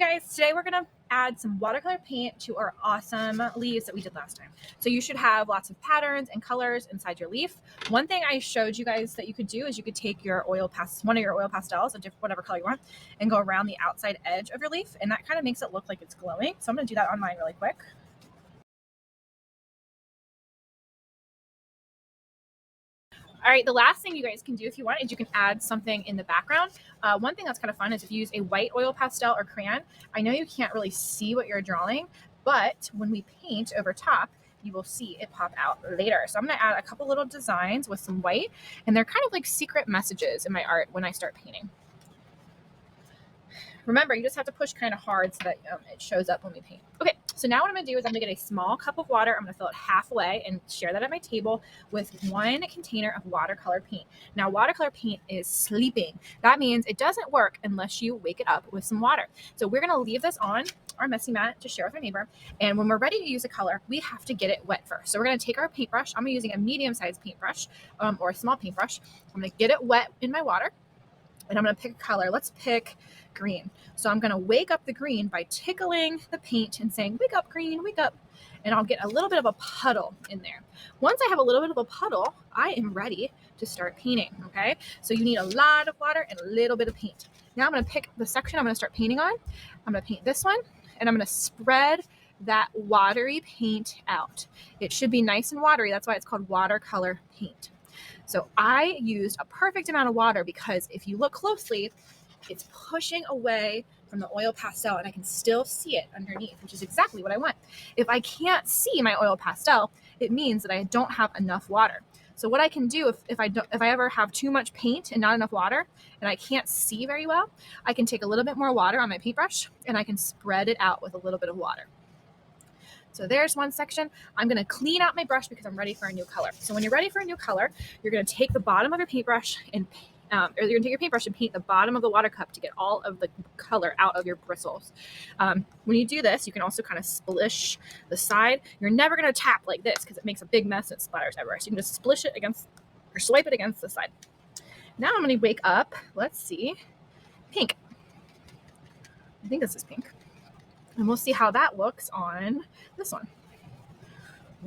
guys, today we're gonna add some watercolor paint to our awesome leaves that we did last time. So you should have lots of patterns and colors inside your leaf. One thing I showed you guys that you could do is you could take your one of your oil pastels, whatever color you want, and go around the outside edge of your leaf, and that kind of makes it look like it's glowing. So I'm gonna do that on mine really quick. All right, the last thing you guys can do if you want is you can add something in the background. One thing that's kind of fun is if you use a white oil pastel or crayon. I know you can't really see what you're drawing, but when we paint over top, you will see it pop out later. So I'm gonna add a couple little designs with some white, and they're kind of like secret messages in my art when I start painting. Remember, you just have to push kind of hard so that it shows up when we paint. Okay, so now what I'm gonna do is I'm gonna get a small cup of water. I'm gonna fill it halfway and share that at my table with 1 container of watercolor paint. Now, watercolor paint is sleeping. That means it doesn't work unless you wake it up with some water. So we're gonna leave this on our messy mat to share with our neighbor. And when we're ready to use a color, we have to get it wet first. So we're gonna take our paintbrush. I'm using a medium-sized paintbrush or a small paintbrush. I'm gonna get it wet in my water, and I'm gonna pick a color. Let's pick green. So I'm gonna wake up the green by tickling the paint and saying, wake up green, wake up. And I'll get a little bit of a puddle in there. Once I have a little bit of a puddle, I am ready to start painting, okay? So you need a lot of water and a little bit of paint. Now I'm gonna pick the section I'm gonna start painting on. I'm gonna paint this one, and I'm gonna spread that watery paint out. It should be nice and watery. That's why it's called watercolor paint. So I used a perfect amount of water because if you look closely, it's pushing away from the oil pastel and I can still see it underneath, which is exactly what I want. If I can't see my oil pastel, it means that I don't have enough water. So what I can do if I ever have too much paint and not enough water and I can't see very well, I can take a little bit more water on my paintbrush and I can spread it out with a little bit of water. So there's one section. I'm gonna clean out my brush because I'm ready for a new color. So when you're ready for a new color, you're gonna take the bottom of your paintbrush and or you're gonna take your paintbrush and paint the bottom of the water cup to get all of the color out of your bristles. When you do this, you can also kind of splish the side. You're never gonna tap like this because it makes a big mess and it splatters everywhere. So you can just splish it against or swipe it against the side. Now I'm gonna wake up, let's see, pink. I think this is pink. And we'll see how that looks on this one.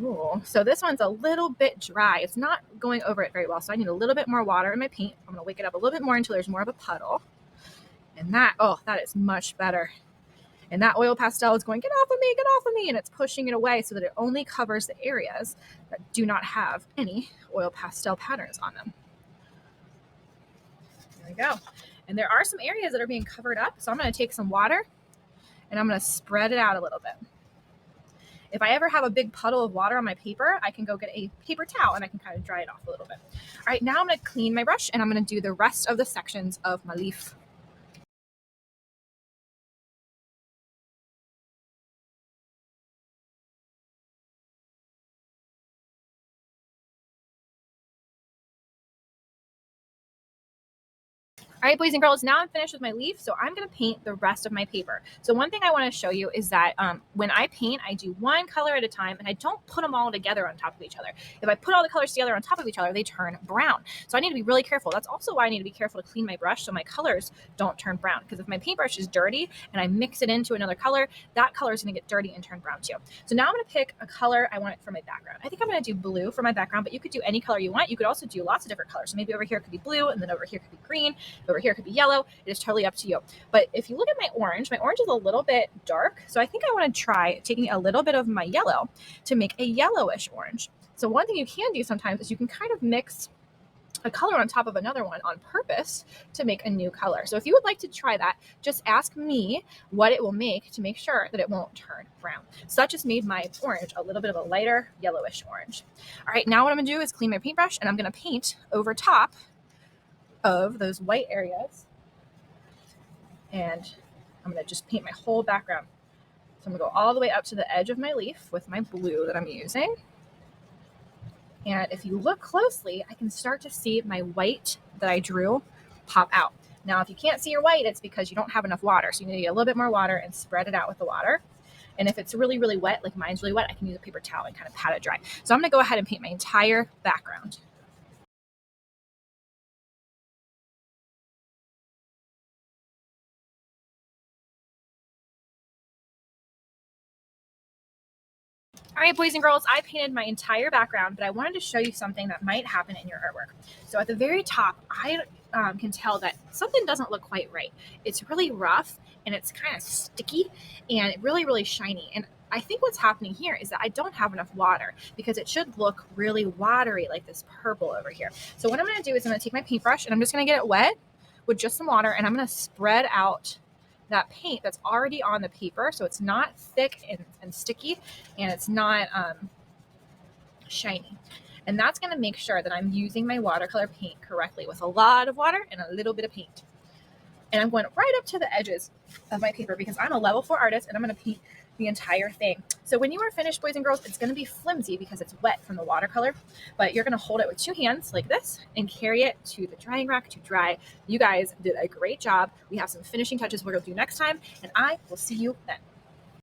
Ooh, so this one's a little bit dry. It's not going over it very well. So I need a little bit more water in my paint. I'm gonna wake it up a little bit more until there's more of a puddle. And that is much better. And that oil pastel is going, get off of me, get off of me. And it's pushing it away so that it only covers the areas that do not have any oil pastel patterns on them. There we go. And there are some areas that are being covered up. So I'm gonna take some water and I'm gonna spread it out a little bit. If I ever have a big puddle of water on my paper, I can go get a paper towel and I can kind of dry it off a little bit. All right, now I'm gonna clean my brush and I'm gonna do the rest of the sections of my leaf. All right, boys and girls, now I'm finished with my leaf, so I'm gonna paint the rest of my paper. So one thing I wanna show you is that when I paint, I do one color at a time and I don't put them all together on top of each other. If I put all the colors together on top of each other, they turn brown. So I need to be really careful. That's also why I need to be careful to clean my brush so my colors don't turn brown. Because if my paintbrush is dirty and I mix it into another color, that color is gonna get dirty and turn brown too. So now I'm gonna pick a color I want for my background. I think I'm gonna do blue for my background, but you could do any color you want. You could also do lots of different colors. So maybe over here it could be blue, and then over here could be green, over here could be yellow. It is totally up to you. But if you look at my orange is a little bit dark. So I think I want to try taking a little bit of my yellow to make a yellowish orange. So one thing you can do sometimes is you can kind of mix a color on top of another one on purpose to make a new color. So if you would like to try that, just ask me what it will make to make sure that it won't turn brown. So that just made my orange a little bit of a lighter yellowish orange. All right, now what I'm gonna do is clean my paintbrush and I'm gonna paint over top of those white areas, and I'm gonna just paint my whole background. So I'm gonna go all the way up to the edge of my leaf with my blue that I'm using. And if you look closely, I can start to see my white that I drew pop out. Now, if you can't see your white, it's because you don't have enough water. So you need to get a little bit more water and spread it out with the water. And if it's really, really wet, like mine's really wet, I can use a paper towel and kind of pat it dry. So I'm gonna go ahead and paint my entire background. All right, boys and girls, I painted my entire background, but I wanted to show you something that might happen in your artwork. So at the very top, I can tell that something doesn't look quite right. It's really rough and it's kind of sticky and really shiny. And I think what's happening here is that I don't have enough water because it should look really watery like this purple over here. So what I'm going to do is I'm going to take my paintbrush and I'm just going to get it wet with just some water, and I'm going to spread out that paint that's already on the paper, so it's not thick and sticky, and it's not shiny. And that's going to make sure that I'm using my watercolor paint correctly with a lot of water and a little bit of paint. And I'm going right up to the edges of my paper because I'm a level 4 artist and I'm going to paint the entire thing. So when you are finished, boys and girls, it's going to be flimsy because it's wet from the watercolor, but you're going to hold it with 2 hands like this and carry it to the drying rack to dry. You guys did a great job. We have some finishing touches we're going to do next time, and I will see you then.